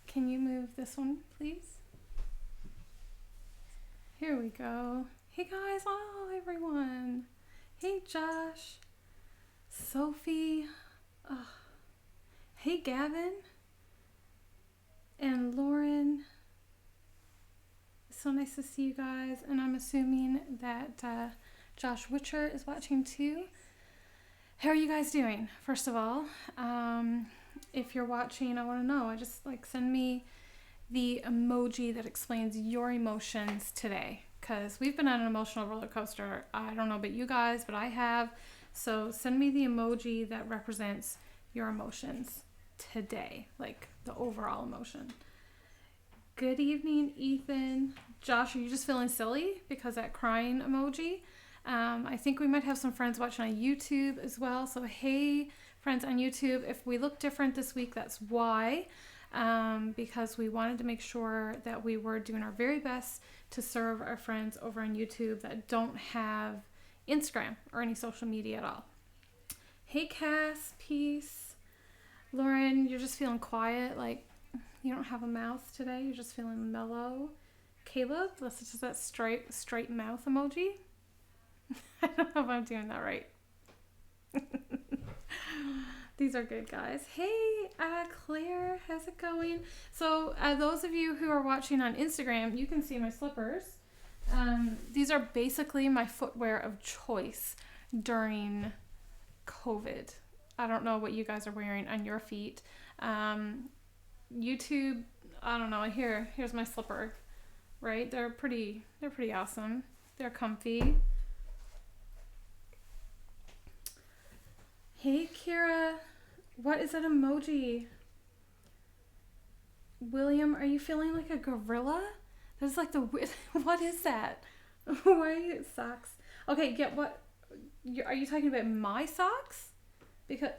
Can you move this one, please? Here we go. Hey guys, hello everyone. Hey Josh, Sophie, hey Gavin, and Lauren. So nice to see you guys, and I'm assuming that Josh Witcher is watching too. How are you guys doing? First of all, if you're watching, I want to know. Send me the emoji that explains your emotions today, because we've been on an emotional roller coaster. I don't know about you guys, but I have. So send me the emoji that represents your emotions today, like the overall emotion. Good evening, Ethan. Josh, are you just feeling silly because that crying emoji? I think we might have some friends watching on YouTube as well. So hey, friends on YouTube, if we look different this week, that's why. Because we wanted to make sure that we were doing our very best to serve our friends over on YouTube that don't have Instagram or any social media at all. Hey Cass, peace. Lauren, you're just feeling quiet, like you don't have a mouth today, you're just feeling mellow. Caleb, this is just that straight mouth emoji. I don't know if I'm doing that right. These are good, guys. Hey, Claire, how's it going? So, those of you who are watching on Instagram, you can see my slippers. These are basically my footwear of choice during COVID. I don't know what you guys are wearing on your feet. YouTube, I don't know. Here's my slipper, right? They're pretty awesome. They're comfy. Hey Kira, what is that emoji? William, are you feeling like a gorilla? That's like what is that? Why are you socks? Okay, are you talking about my socks? Because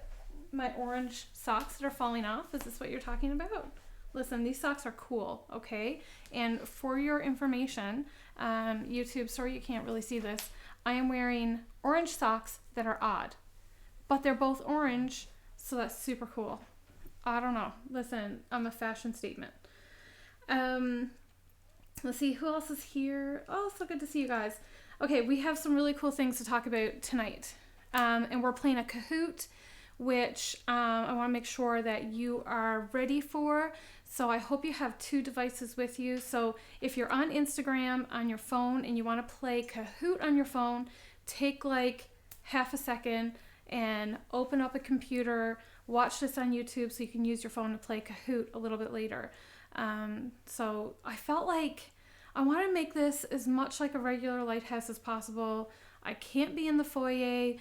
my orange socks that are falling off, is this what you're talking about? Listen, these socks are cool, okay? And for your information, YouTube, sorry you can't really see this, I am wearing orange socks that are odd. But they're both orange, so that's super cool. I don't know. Listen, I'm a fashion statement. Let's see, who else is here? Oh, so good to see you guys. Okay, we have some really cool things to talk about tonight. And we're playing a Kahoot, which I want to make sure that you are ready for. So I hope you have 2 devices with you. So if you're on Instagram on your phone and you want to play Kahoot on your phone, take like half a second and open up a computer, watch this on YouTube so you can use your phone to play Kahoot a little bit later. So I felt like I want to make this as much like a regular lighthouse as possible. I can't be in the foyer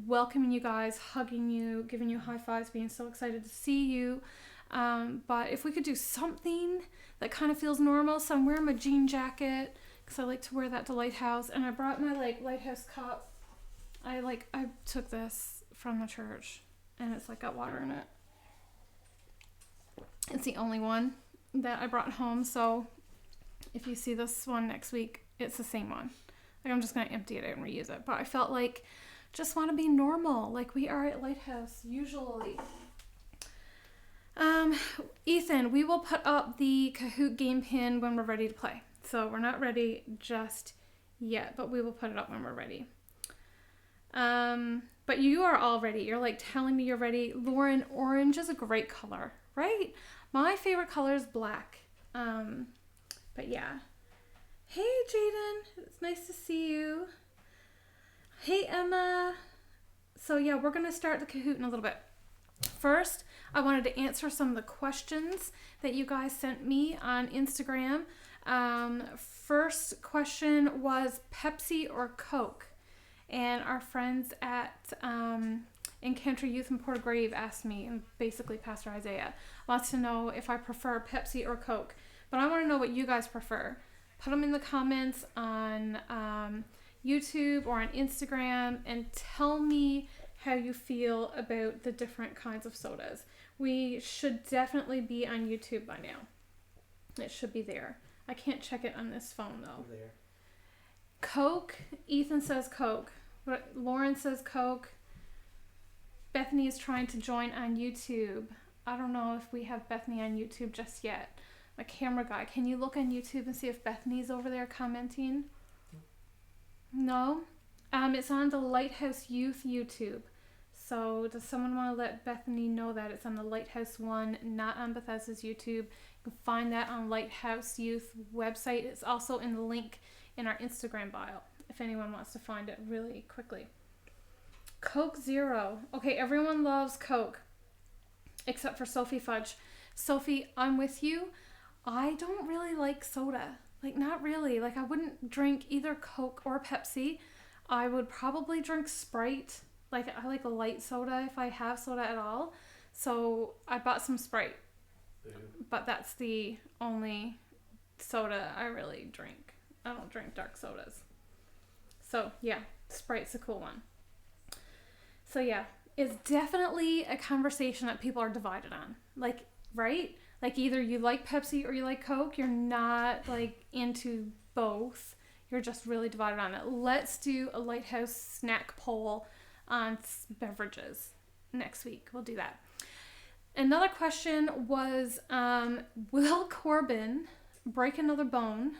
welcoming you guys, hugging you, giving you high fives, being so excited to see you. But if we could do something that kind of feels normal. So I'm wearing my jean jacket because I like to wear that to Lighthouse. And I brought my Lighthouse cup. I took this from the church and it's got water in it. It's the only one that I brought home, so if you see this one next week, it's the same one. I'm just gonna empty it out and reuse it. But I felt like just want to be normal, like we are at Lighthouse usually. Ethan, we will put up the Kahoot game pin when we're ready to play. So we're not ready just yet, but we will put it up when we're ready. But you are all ready. You're telling me you're ready. Lauren, orange is a great color, right? My favorite color is black. But yeah. Hey, Jaden. It's nice to see you. Hey, Emma. So yeah, we're going to start the Kahoot in a little bit. First, I wanted to answer some of the questions that you guys sent me on Instagram. First question was Pepsi or Coke? And our friends at Encounter Youth in Portagrave asked me, and basically Pastor Isaiah wants to know if I prefer Pepsi or Coke. But I want to know what you guys prefer. Put them in the comments on YouTube or on Instagram and tell me how you feel about the different kinds of sodas. We should definitely be on YouTube by now. It should be there. I can't check it on this phone though. There. Coke. Ethan says Coke. Lauren says Coke. Bethany is trying to join on YouTube. I don't know if we have Bethany on YouTube just yet. My camera guy, can you look on YouTube and see if Bethany's over there commenting? No? It's on the Lighthouse Youth YouTube. So does someone want to let Bethany know that it's on the Lighthouse one, not on Bethesda's YouTube? You can find that on Lighthouse Youth website. It's also in the link in our Instagram bio, if anyone wants to find it really quickly. Coke Zero. Okay, everyone loves Coke, except for Sophie Fudge. Sophie, I'm with you. I don't really like soda. Like, not really. Like, I wouldn't drink either Coke or Pepsi. I would probably drink Sprite. Like, I like a light soda if I have soda at all. So I bought some Sprite. Yeah. But that's the only soda I really drink. I don't drink dark sodas. So, yeah, Sprite's a cool one. So, yeah, it's definitely a conversation that people are divided on. Like, right? Like, either you like Pepsi or you like Coke. You're not, like, into both. You're just really divided on it. Let's do a Lighthouse snack poll on beverages next week. We'll do that. Another question was, will Corbin break another bone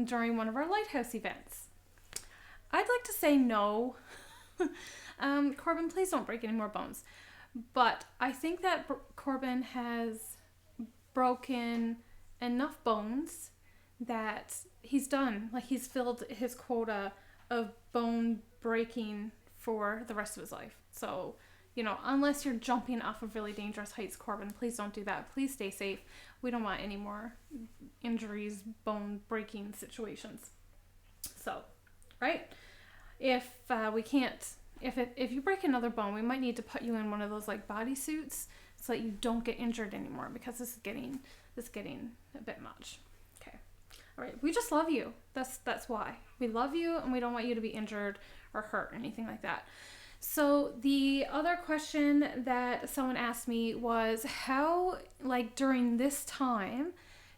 during one of our Lighthouse events? I'd like to say no. Corbin, please don't break any more bones. But I think that Corbin has broken enough bones that he's done. Like, he's filled his quota of bone breaking for the rest of his life. So, you know, unless you're jumping off of really dangerous heights, Corbin, please don't do that. Please stay safe. We don't want any more injuries, bone breaking situations. So, right? If we can't, if you break another bone, we might need to put you in one of those like bodysuits so that you don't get injured anymore, because this is getting a bit much. Okay. All right. We just love you. That's why. We love you, and we don't want you to be injured or hurt or anything like that. So the other question that someone asked me was, how, like, during this time,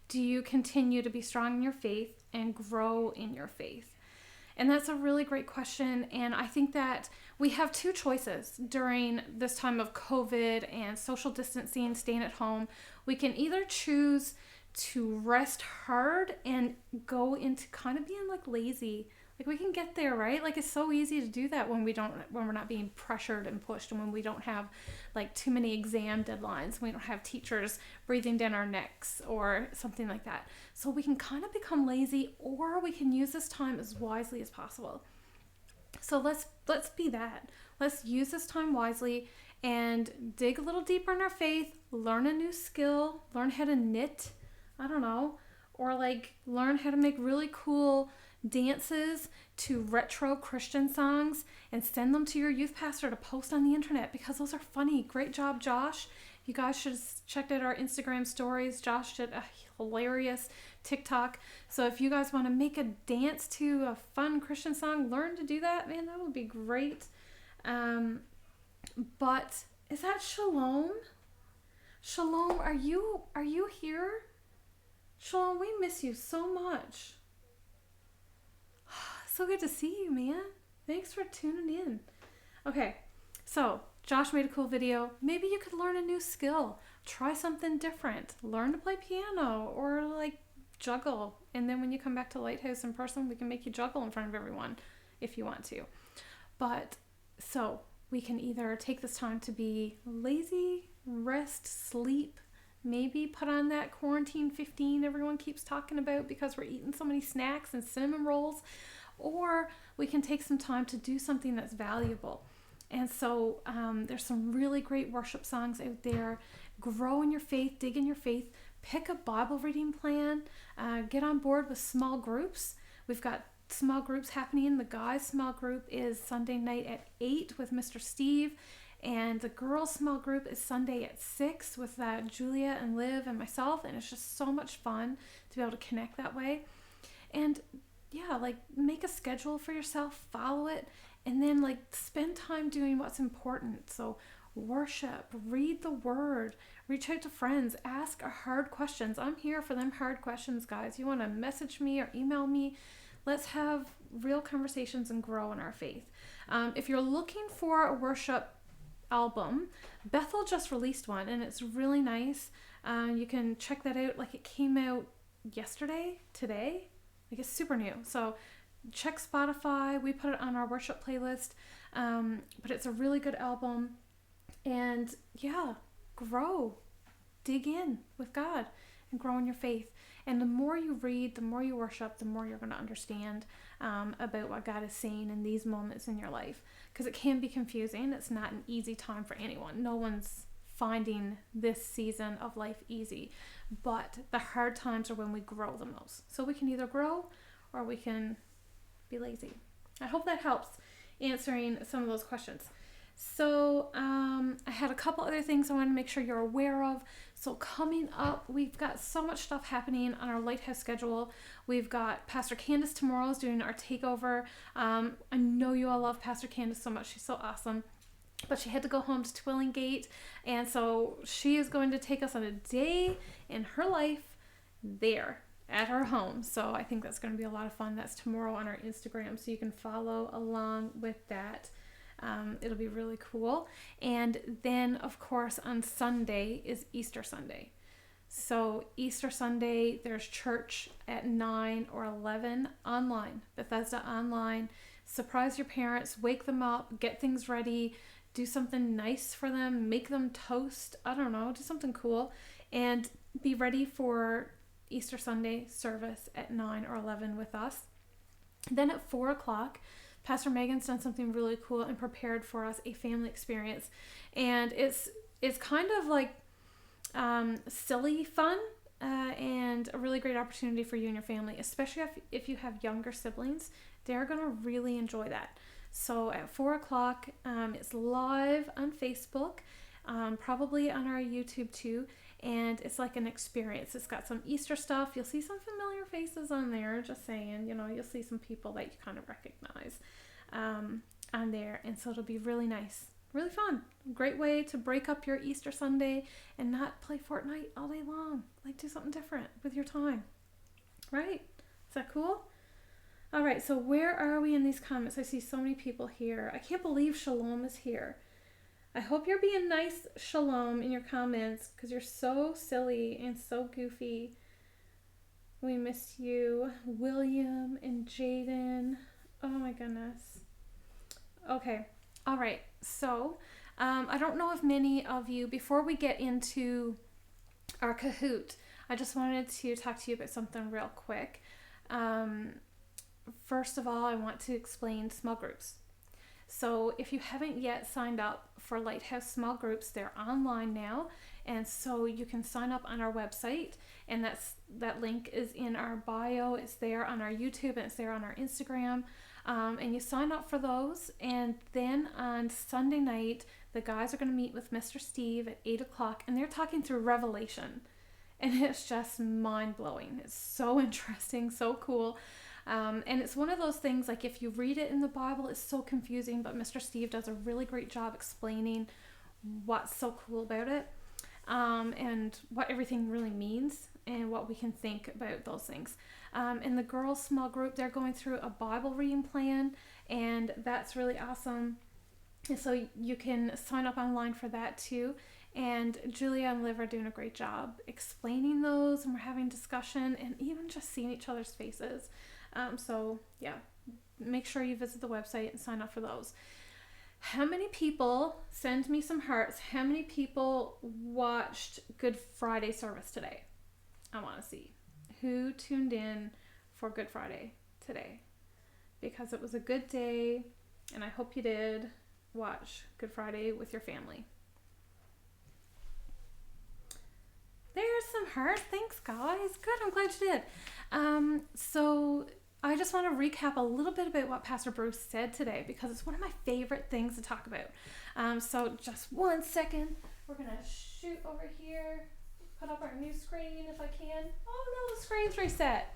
do you continue to be strong in your faith and grow in your faith? And that's a really great question. And I think that we have two choices during this time of COVID and social distancing, staying at home. We can either choose to rest hard and go into kind of being like lazy. Like, we can get there, right? Like, it's so easy to do that when we're not being pressured and pushed, and when we don't have like too many exam deadlines, we don't have teachers breathing down our necks or something like that. So we can kind of become lazy, or we can use this time as wisely as possible. So let's be that. Let's use this time wisely and dig a little deeper in our faith, learn a new skill, learn how to knit, I don't know, or like learn how to make really cool dances to retro Christian songs and send them to your youth pastor to post on the internet, because those are funny. Great job, Josh. You guys should have checked out our Instagram stories. Josh did a hilarious TikTok. So if you guys want to make a dance to a fun Christian song, learn to do that. Man, that would be great. But is that Shalom? Shalom, are you here? Shalom, we miss you so much. So good to see you, man. Thanks for tuning in. Okay, so Josh made a cool video. Maybe you could learn a new skill. Try something different. Learn to play piano or like juggle. And then when you come back to Lighthouse in person, we can make you juggle in front of everyone if you want to. But so we can either take this time to be lazy, rest, sleep, maybe put on that quarantine 15 everyone keeps talking about because we're eating so many snacks and cinnamon rolls. Or we can take some time to do something that's valuable. And so there's some really great worship songs out there. Grow in your faith, dig in your faith, pick a Bible reading plan, get on board with small groups. We've got small groups happening. The guys' small group is Sunday night at 8 with Mr. Steve. And the girls' small group is Sunday at 6 with Julia and Liv and myself. And it's just so much fun to be able to connect that way. And yeah, like make a schedule for yourself, follow it, and then like spend time doing what's important. So worship, read the word, reach out to friends, ask hard questions. I'm here for them hard questions, guys. You want to message me or email me? Let's have real conversations and grow in our faith. If you're looking for a worship album. Bethel just released one, and it's really nice. You can check that out. Like, it came out today. Like, it's super new. So check Spotify. We put it on our worship playlist. But it's a really good album. And yeah, grow. Dig in with God and grow in your faith. And the more you read, the more you worship, the more you're going to understand about what God is saying in these moments in your life. Because it can be confusing. It's not an easy time for anyone. No one's finding this season of life easy. But the hard times are when we grow the most. So we can either grow or we can be lazy. I hope that helps answering some of those questions. So I had a couple other things I wanted to make sure you're aware of. So coming up, we've got so much stuff happening on our Lighthouse schedule. We've got Pastor Candace tomorrow is doing our takeover. I know you all love Pastor Candace so much. She's so awesome. But she had to go home to Twillingate. And so she is going to take us on a day in her life there at her home. So I think that's going to be a lot of fun. That's tomorrow on our Instagram. So you can follow along with that. It'll be really cool. And then, of course, on Sunday is Easter Sunday. So Easter Sunday, there's church at 9 or 11 online, Bethesda online. Surprise your parents, wake them up, get things ready, do something nice for them, make them toast. I don't know, do something cool. And be ready for Easter Sunday service at 9 or 11 with us. Then at 4 o'clock, Pastor Megan's done something really cool and prepared for us a family experience. And it's kind of like silly fun and a really great opportunity for you and your family, especially if you have younger siblings. They're going to really enjoy that. So at 4 o'clock, it's live on Facebook, probably on our YouTube too. And it's like an experience. It's got some Easter stuff. You'll see some familiar faces on there, just saying, you'll see some people that you kind of recognize on there. And so it'll be really nice, really fun. Great way to break up your Easter Sunday and not play Fortnite all day long. Like, do something different with your time, right? Is that cool? All right, so where are we in these comments? I see so many people here. I can't believe Shalom is here. I hope you're being nice, Shalom, in your comments, because you're so silly and so goofy. We miss you. William and Jaden. Oh my goodness. Okay. All right. So, I don't know if many of you, before we get into our Kahoot, I just wanted to talk to you about something real quick. First of all, I want to explain small groups. So if you haven't yet signed up for Lighthouse small groups, they're online now. And so you can sign up on our website, and that link is in our bio. It's there on our YouTube, and it's there on our Instagram. And you sign up for those. And then on Sunday night, the guys are going to meet with Mr. Steve at 8 o'clock, and they're talking through Revelation. And it's just mind-blowing. It's so interesting, so cool. And it's one of those things, like, if you read it in the Bible, it's so confusing, but Mr. Steve does a really great job explaining what's so cool about it, and what everything really means, and what we can think about those things. In the girls' small group, they're going through a Bible reading plan, and that's really awesome. And so you can sign up online for that too. And Julia and Liv are doing a great job explaining those, and we're having discussion and even just seeing each other's faces. So yeah, make sure you visit the website and sign up for those. How many people, send me some hearts, how many people watched Good Friday service today? I want to see who tuned in for Good Friday today, because it was a good day, and I hope you did watch Good Friday with your family. There's some hearts. Thanks, guys. Good. I'm glad you did. So I just want to recap a little bit about what Pastor Bruce said today, because it's one of my favorite things to talk about. So just 1 second. We're going to shoot over here, put up our new screen if I can. Oh no, the screen's reset.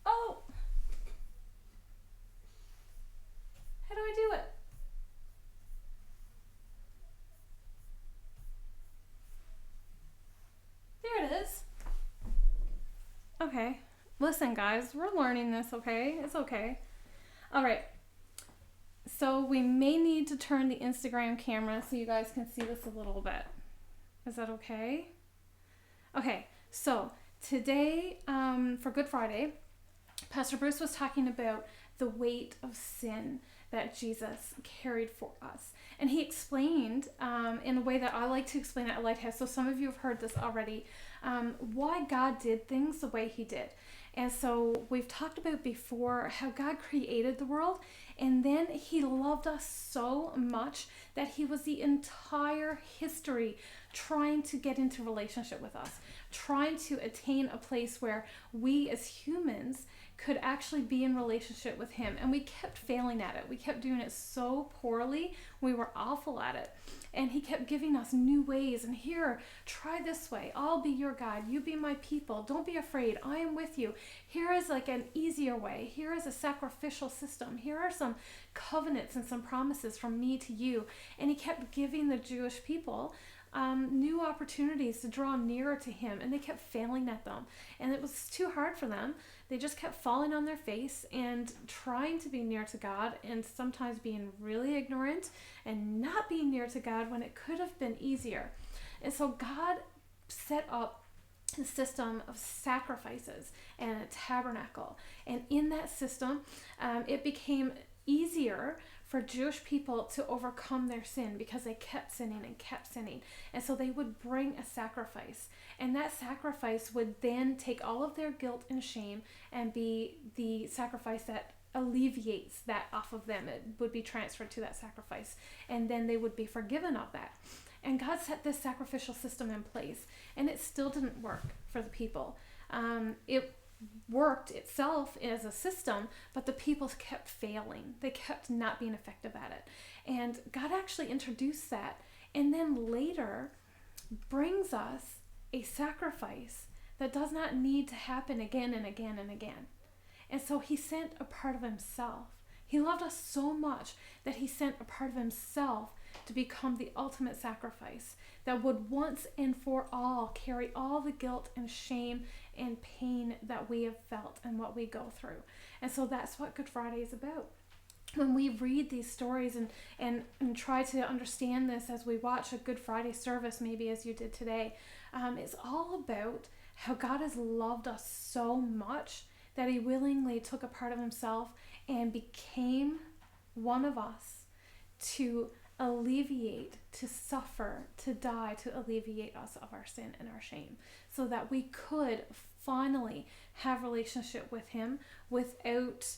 Oh. How do I do it? There it is. Okay. Listen, guys, we're learning this, okay? It's okay. All right. So we may need to turn the Instagram camera so you guys can see this a little bit. Is that okay? Okay, so today for Good Friday, Pastor Bruce was talking about the weight of sin that Jesus carried for us. And he explained in a way that I like to explain at Lighthouse, so some of you have heard this already, why God did things the way he did. And so we've talked about before how God created the world, and then he loved us so much that he was the entire history trying to get into relationship with us, trying to attain a place where we as humans could actually be in relationship with him. And we kept failing at it. We kept doing it so poorly. We were awful at it. And he kept giving us new ways. And here, try this way. I'll be your guide. You be my people. Don't be afraid. I am with you. Here is like an easier way. Here is a sacrificial system. Here are some covenants and some promises from me to you. And he kept giving the Jewish people new opportunities to draw nearer to him, and they kept failing at them, and it was too hard for them. They just kept falling on their face and trying to be near to God, and sometimes being really ignorant and not being near to God when it could have been easier. And so God set up a system of sacrifices and a tabernacle, and in that system it became easier for Jewish people to overcome their sin because they kept sinning and kept sinning. And so they would bring a sacrifice. And that sacrifice would then take all of their guilt and shame and be the sacrifice that alleviates that off of them. It would be transferred to that sacrifice. And then they would be forgiven of that. And God set this sacrificial system in place. And it still didn't work for the people. It worked itself as a system, but the people kept failing. They kept not being effective at it. And God actually introduced that, and then later brings us a sacrifice that does not need to happen again and again and again. And so he sent a part of himself. He loved us so much that he sent a part of himself to become the ultimate sacrifice that would once and for all carry all the guilt and shame and pain that we have felt and what we go through. And so that's what Good Friday is about. When we read these stories and try to understand this as we watch a Good Friday service, maybe as you did today, it's all about how God has loved us so much that he willingly took a part of himself and became one of us to alleviate, to suffer, to die, to alleviate us of our sin and our shame, so that we could finally have relationship with him without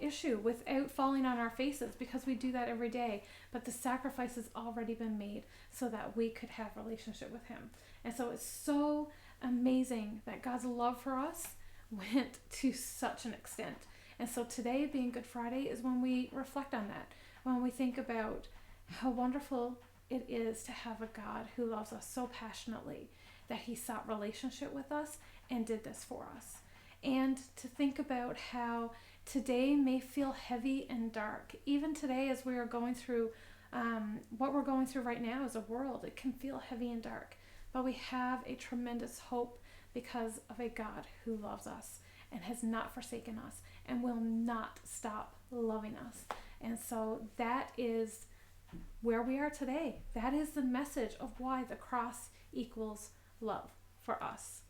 issue, without falling on our faces, because we do that every day. But the sacrifice has already been made so that we could have relationship with him. And so it's so amazing that God's love for us went to such an extent. And so today, being Good Friday, is when we reflect on that, when we think about how wonderful it is to have a God who loves us so passionately that he sought relationship with us and did this for us. And to think about how today may feel heavy and dark. Even today, as we are going through what we're going through right now as a world, it can feel heavy and dark. But we have a tremendous hope because of a God who loves us and has not forsaken us and will not stop loving us. And so that is where we are today. That is the message of why the cross equals love for us.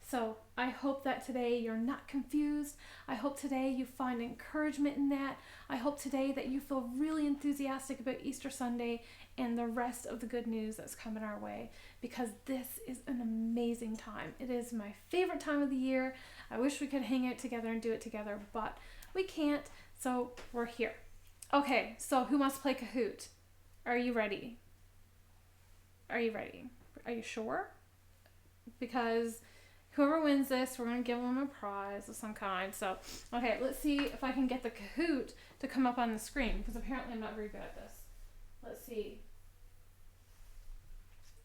So I hope that today you're not confused. I hope today you find encouragement in that. I hope today that you feel really enthusiastic about Easter Sunday and the rest of the good news that's coming our way, because this is an amazing time. It is my favorite time of the year. I wish we could hang out together and do it together, but we can't, so we're here. Okay, so who wants to play Kahoot? Are you ready? Are you ready? Are you sure? Because whoever wins this, we're going to give them a prize of some kind. So, okay, let's see if I can get the Kahoot to come up on the screen, because apparently I'm not very good at this. Let's see.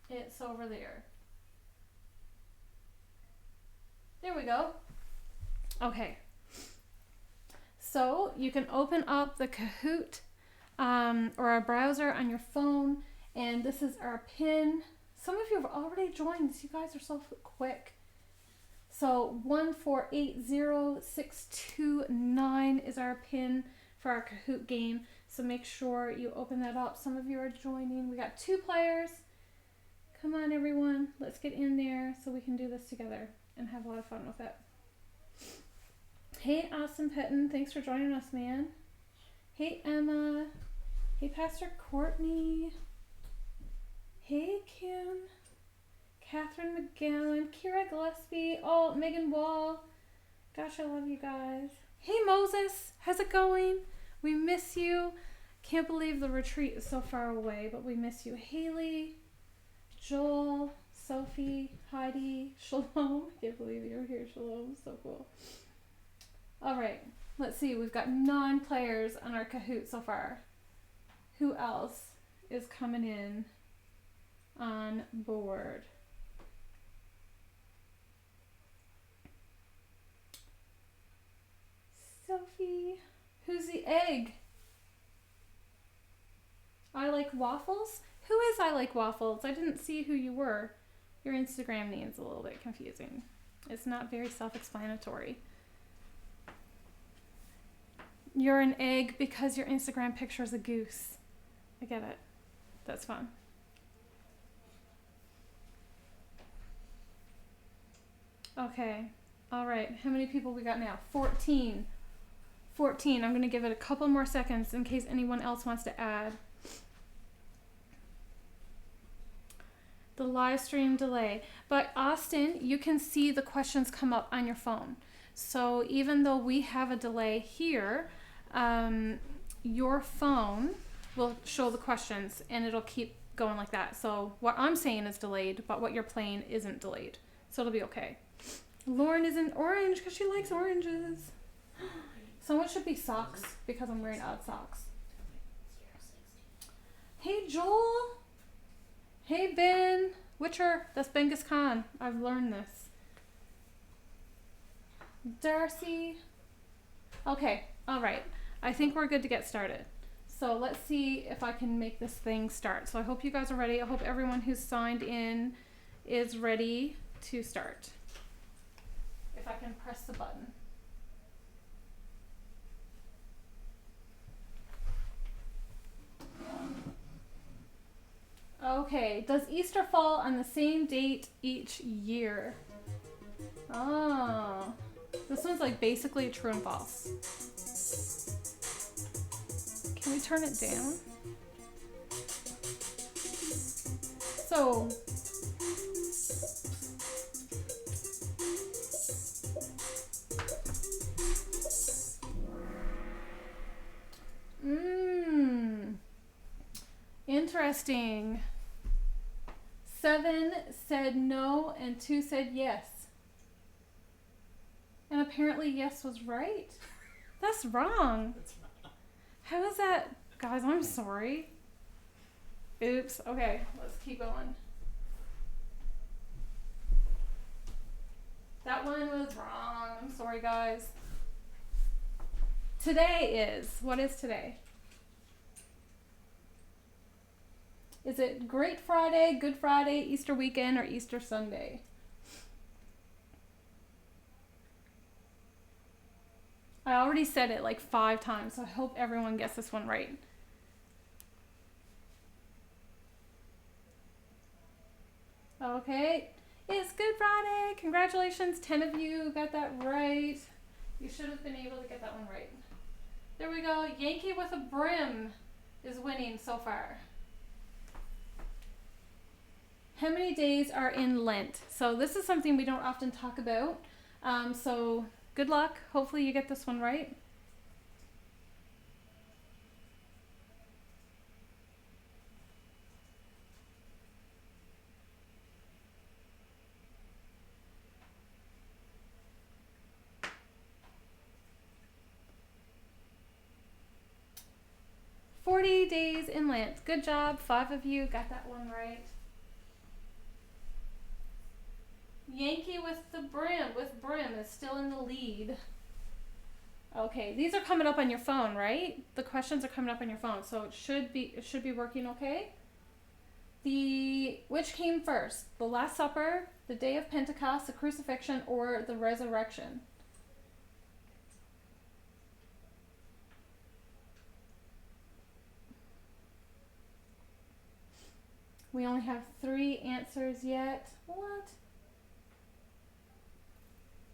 It's over there. There we go. Okay. So you can open up the Kahoot or a browser on your phone, and this is our pin. Some of you have already joined. You guys are so quick. So 1480629 is our pin for our Kahoot game. So make sure you open that up. Some of you are joining. We got 2 players. Come on, everyone. Let's get in there so we can do this together and have a lot of fun with it. Hey, Austin Petton. Thanks for joining us, man. Hey, Emma. Hey, Pastor Courtney. Hey, Kim. Catherine McGowan. Kira Gillespie. Oh, Megan Wall. Gosh, I love you guys. Hey, Moses. How's it going? We miss you. Can't believe the retreat is so far away, but we miss you. Haley. Joel. Sophie. Heidi. Shalom. Can't believe you're here, Shalom. So cool. All right. Let's see. We've got 9 players on our Kahoot so far. Who else is coming in on board? Sophie. Who's the egg? I like waffles? Who is I like waffles? I didn't see who you were. Your Instagram name's a little bit confusing. It's not very self-explanatory. You're an egg because your Instagram picture is a goose. I get it. That's fun. Okay. All right. How many people we got now? 14. 14. I'm going to give it a couple more seconds in case anyone else wants to add. The live stream delay. But Austin, you can see the questions come up on your phone. So even though we have a delay here, your phone will show the questions and it'll keep going like that. So what I'm saying is delayed, but what you're playing isn't delayed. So it'll be okay. Lauren is in orange because she likes oranges. Someone should be socks because I'm wearing odd socks. Hey, Joel. Hey, Ben. Witcher. That's Genghis Khan. I've learned this. Darcy. Okay. All right. I think we're good to get started. So let's see if I can make this thing start. So I hope you guys are ready. I hope everyone who's signed in is ready to start. If I can press the button. Okay, does Easter fall on the same date each year? Oh, this one's like basically true and false. Can we turn it down? So, interesting. 7 said no and 2 said yes. And apparently yes was right. That's wrong. How is that? Guys, I'm sorry. Oops. Okay, let's keep going. That one was wrong. I'm sorry, guys. Today is, what is today? Is it Great Friday, Good Friday, Easter weekend, or Easter Sunday? I already said it like 5 times, so I hope everyone gets this one right. Okay, it's Good Friday. Congratulations, 10 of you got that right. You should have been able to get that one right. There we go. Yankee with a brim is winning so far. How many days are in Lent? So this is something we don't often talk about. So good luck. Hopefully you get this one right. "40 days in Lent." Good job. 5 of you got that one right. Yankee with brim is still in the lead. Okay, these are coming up on your phone, right? The questions are coming up on your phone, so it should be working okay. Which came first? The Last Supper, the Day of Pentecost, the crucifixion, or the resurrection? We only have 3 answers yet. What?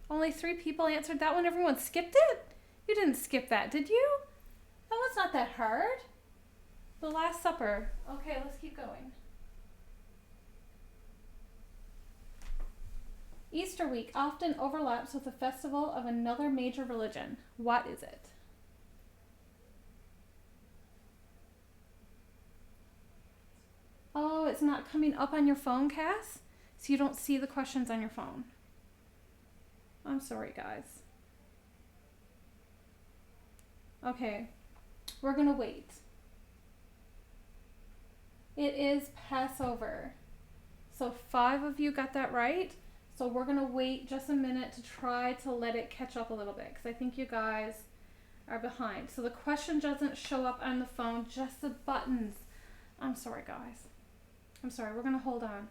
Only 3 people answered that one? Everyone skipped it? You didn't skip that, did you? That one's not that hard. The Last Supper. Okay, let's keep going. Easter week often overlaps with a festival of another major religion. What is it? Oh, it's not coming up on your phone, Cass? So you don't see the questions on your phone. I'm sorry, guys. Okay, we're gonna wait. It is Passover. So 5 of you got that right. So we're gonna wait just a minute to try to let it catch up a little bit, because I think you guys are behind. So the question doesn't show up on the phone, just the buttons. I'm sorry, guys. I'm sorry, we're gonna hold on.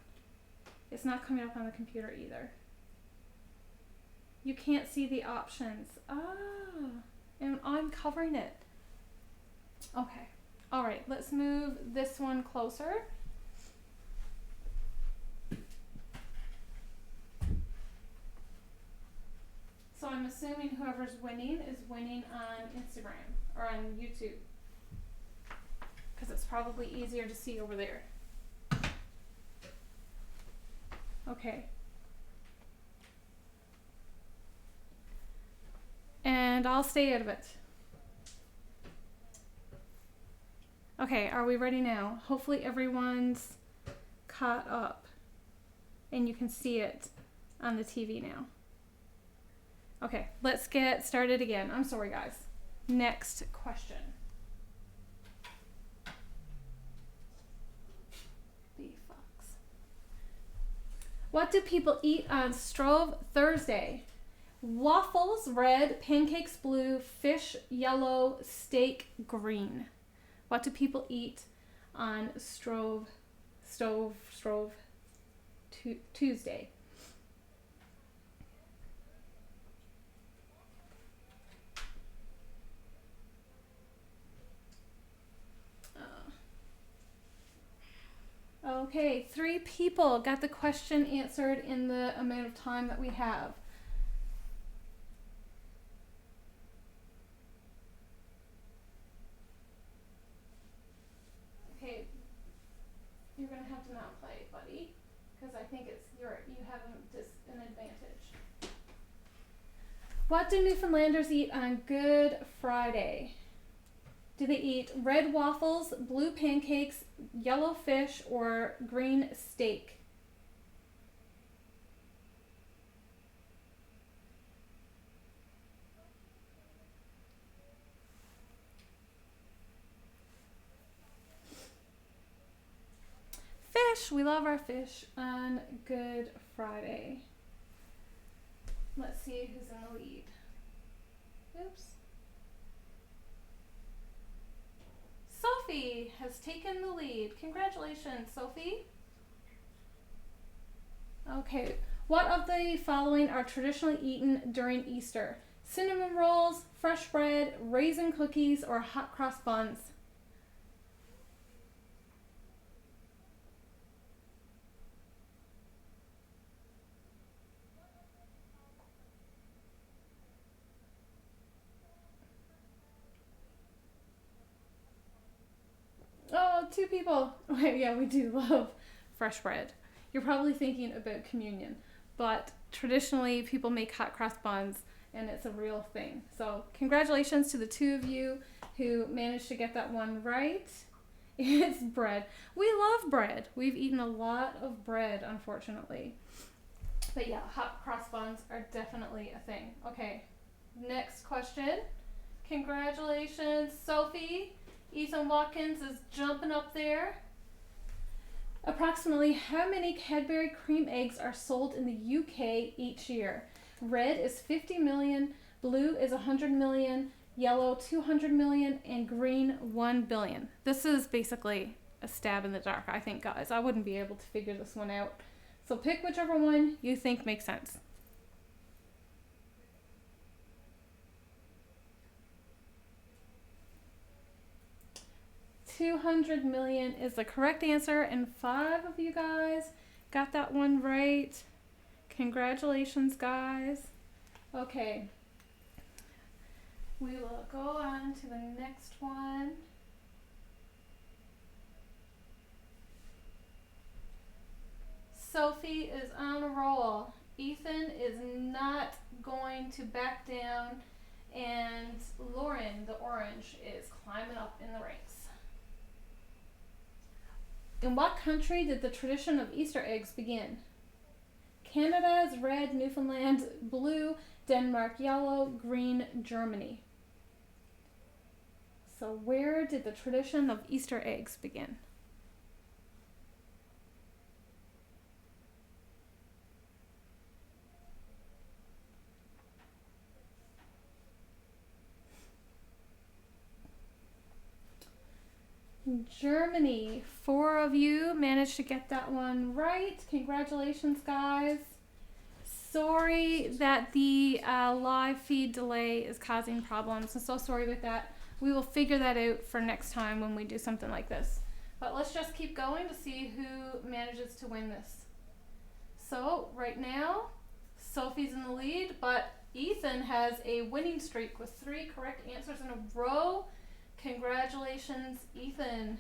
It's not coming up on the computer either. You can't see the options. And I'm covering it. Okay. All right, let's move this one closer. So I'm assuming whoever's winning is winning on Instagram or on YouTube, because it's probably easier to see over there. Okay. And I'll stay out of it. Okay, are we ready now? Hopefully everyone's caught up and you can see it on the TV now. Okay, let's get started again. I'm sorry, guys. Next question. What do people eat on Shrove Thursday? Waffles, red, pancakes, blue, fish, yellow, steak, green. What do people eat on Tuesday? Okay, 3 people got the question answered in the amount of time that we have. Okay, you're gonna have to not play, buddy, because I think you have an advantage. What do Newfoundlanders eat on Good Friday? Do they eat red waffles, blue pancakes, yellow fish, or green steak? Fish! We love our fish on Good Friday. Let's see who's in the lead. Oops. Sophie has taken the lead. Congratulations, Sophie. Okay, what of the following are traditionally eaten during Easter? Cinnamon rolls, fresh bread, raisin cookies, or hot cross buns? Oh, 2 people. Okay, yeah, we do love fresh bread. You're probably thinking about communion, but traditionally people make hot cross buns and it's a real thing. So congratulations to the 2 of you who managed to get that one right. It's bread. We love bread. We've eaten a lot of bread, unfortunately. But yeah, hot cross buns are definitely a thing. Okay, next question. Congratulations, Sophie. Ethan Watkins is jumping up there. Approximately how many Cadbury cream eggs are sold in the UK each year? Red is 50 million, blue is 100 million, yellow 200 million, and green 1 billion. This is basically a stab in the dark, I think, guys. I wouldn't be able to figure this one out. So pick whichever one you think makes sense. 200 million is the correct answer, and 5 of you guys got that one right. Congratulations, guys. Okay. We will go on to the next one. Sophie is on a roll. Ethan is not going to back down, and Lauren, the orange, is climbing up in the ranks. In what country did the tradition of Easter eggs begin? Canada is red, Newfoundland blue, Denmark yellow, green, Germany. So where did the tradition of Easter eggs begin? Germany. 4 of you managed to get that one right. Congratulations, guys. Sorry that the live feed delay is causing problems. I'm so sorry with that. We will figure that out for next time when we do something like this. But let's just keep going to see who manages to win this. So right now, Sophie's in the lead, but Ethan has a winning streak with 3 correct answers in a row. Congratulations, Ethan.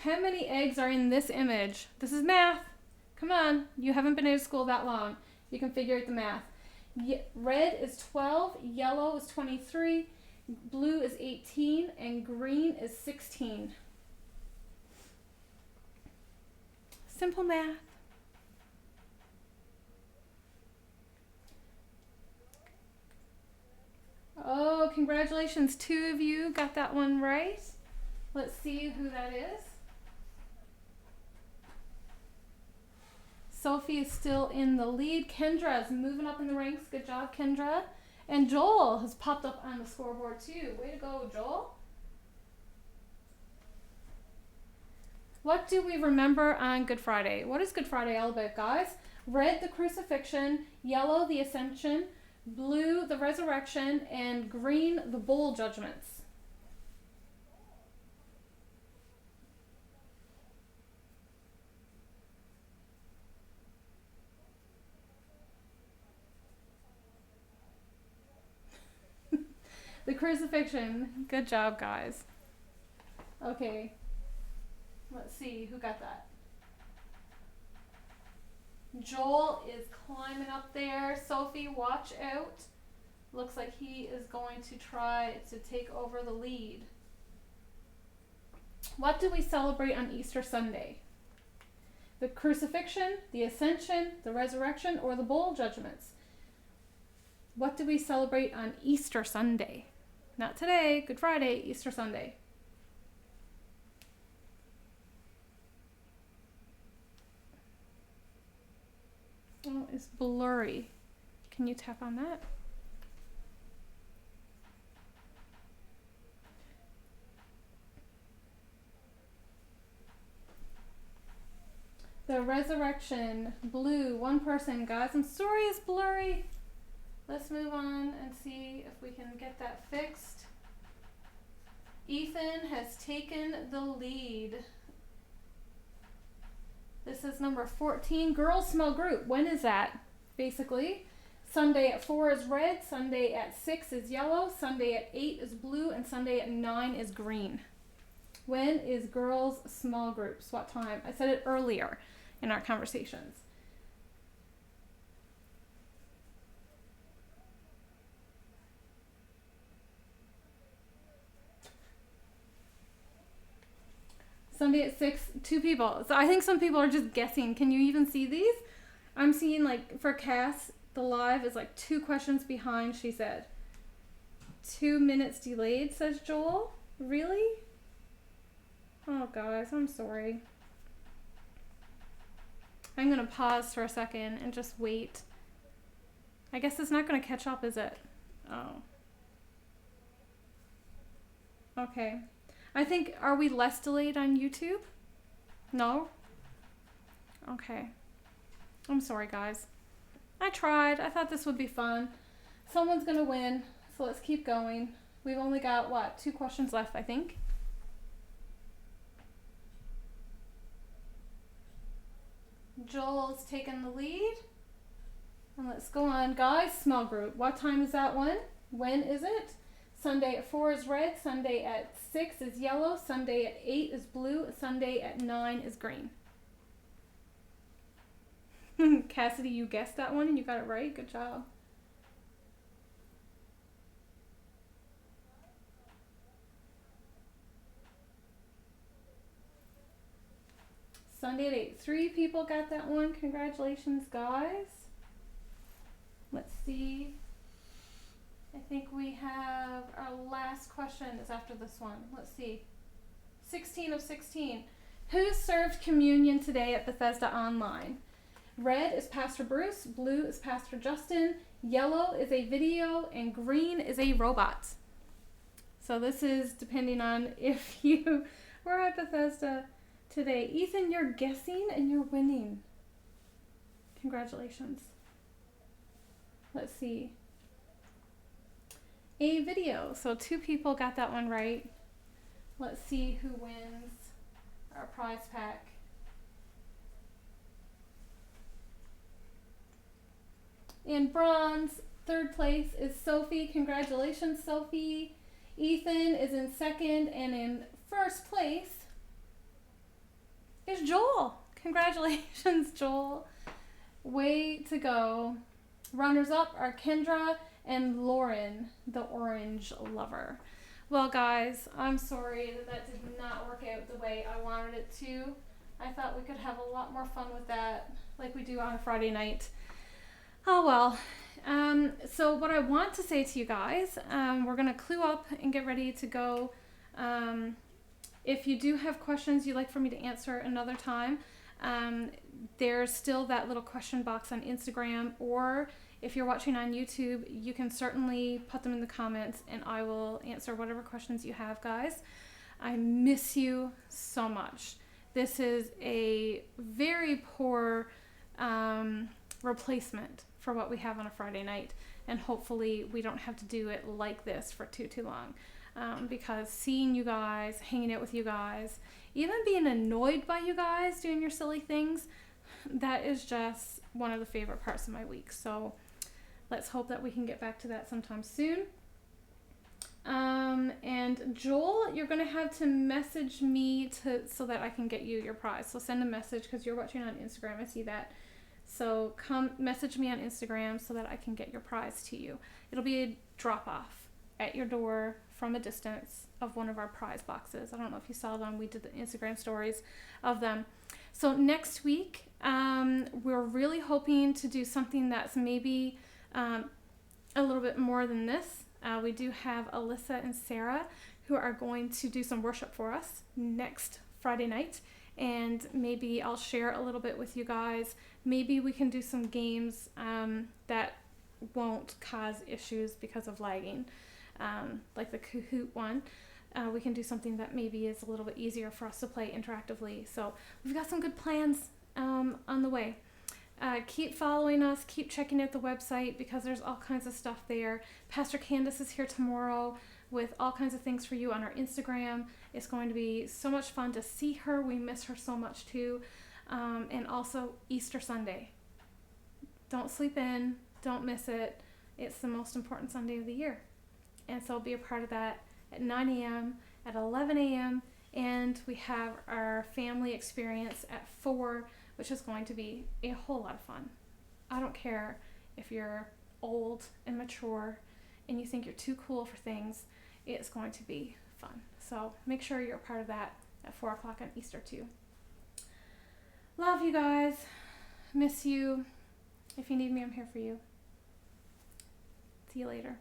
How many eggs are in this image? This is math. Come on, you haven't been out of school that long. You can figure out the math. Red is 12, yellow is 23, blue is 18, and green is 16. Simple math. Oh, congratulations. 2 of you got that one right. Let's see who that is. Sophie is still in the lead. Kendra is moving up in the ranks. Good job, Kendra. And Joel has popped up on the scoreboard too. Way to go, Joel. What do we remember on Good Friday? What is Good Friday all about, guys? Red, the crucifixion, yellow, the ascension, blue, the resurrection, and green, the bowl judgments. The crucifixion. Good job, guys. Okay. Let's see who got that. Joel is climbing up there. Sophie, watch out. Looks like he is going to try to take over the lead. What do we celebrate on Easter Sunday? The crucifixion, the ascension, the resurrection, or the bowl judgments? What do we celebrate on Easter Sunday? Not today, Good Friday, Easter Sunday. Oh, it's blurry. Can you tap on that? The resurrection, blue, 1 person. Guys, I'm sorry it's blurry. Let's move on and see if we can get that fixed. Ethan has taken the lead. This is number 14, girls small group. When is that? Basically, Sunday at 4 is red, Sunday at 6 is yellow, Sunday at 8 is blue, and Sunday at 9 is green. When is girls small groups? What time? I said it earlier in our conversations. Sunday at 6, 2 people. So I think some people are just guessing. Can you even see these? I'm seeing, like, for Cass, the live is like 2 questions behind, she said. 2 minutes delayed, says Joel. Really? Oh, guys, I'm sorry. I'm going to pause for a second and just wait. I guess it's not going to catch up, is it? Oh. Okay. I think, are we less delayed on YouTube? No? Okay. I'm sorry, guys. I tried. I thought this would be fun. Someone's going to win, so let's keep going. We've only got, what, 2 questions left, I think? Joel's taking the lead. And let's go on, guys. Small group. What time is that one? When is it? Sunday at 4 is red. Sunday at 6 is yellow. Sunday at 8 is blue. Sunday at 9 is green. Cassidy, you guessed that one and you got it right. Good job. Sunday at 8. 3 people got that one. Congratulations, guys. Let's see. I think we have our last question is after this one. Let's see. 16 of 16. Who served communion today at Bethesda Online? Red is Pastor Bruce, blue is Pastor Justin, yellow is a video, and green is a robot. So this is depending on if you were at Bethesda today. Ethan, you're guessing and you're winning. Congratulations. Let's see. A video. So 2 people got that one right. Let's see who wins our prize pack. In bronze, 3rd place is Sophie. Congratulations, Sophie. Ethan is in 2nd, and in 1st place is Joel. Congratulations, Joel. Way to go. Runners up are Kendra and Lauren, the orange lover. Well, guys, I'm sorry that did not work out the way I wanted it to. I thought we could have a lot more fun with that, like we do on a Friday night. Oh well. So what I want to say to you guys, we're going to clue up and get ready to go. If you do have questions you'd like for me to answer another time, there's still that little question box on Instagram, or if you're watching on YouTube, you can certainly put them in the comments and I will answer whatever questions you have, guys. I miss you so much. This is a very poor replacement for what we have on a Friday night, and hopefully we don't have to do it like this for too long, because seeing you guys, hanging out with you guys, even being annoyed by you guys doing your silly things, that is just one of the favorite parts of my week. So let's hope that we can get back to that sometime soon. And Joel, you're going to have to message me so that I can get you your prize. So send a message, because you're watching on Instagram. I see that. So come message me on Instagram so that I can get your prize to you. It'll be a drop-off at your door from a distance of one of our prize boxes. I don't know if you saw them. We did the Instagram stories of them. So next week, we're really hoping to do something that's maybe a little bit more than this. We do have Alyssa and Sarah who are going to do some worship for us next Friday night. And maybe I'll share a little bit with you guys. Maybe we can do some games that won't cause issues because of lagging, like the Kahoot one. We can do something that maybe is a little bit easier for us to play interactively. So we've got some good plans on the way. Keep following us. Keep checking out the website, because there's all kinds of stuff there. Pastor Candace is here tomorrow with all kinds of things for you on our Instagram. It's going to be so much fun to see her. We miss her so much too. And also Easter Sunday. Don't sleep in. Don't miss it. It's the most important Sunday of the year. And so be a part of that at 9 a.m., at 11 a.m., and we have our family experience at 4, which is going to be a whole lot of fun. I don't care if you're old and mature and you think you're too cool for things. It's going to be fun. So make sure you're a part of that at 4 o'clock on Easter too. Love you guys. Miss you. If you need me, I'm here for you. See you later.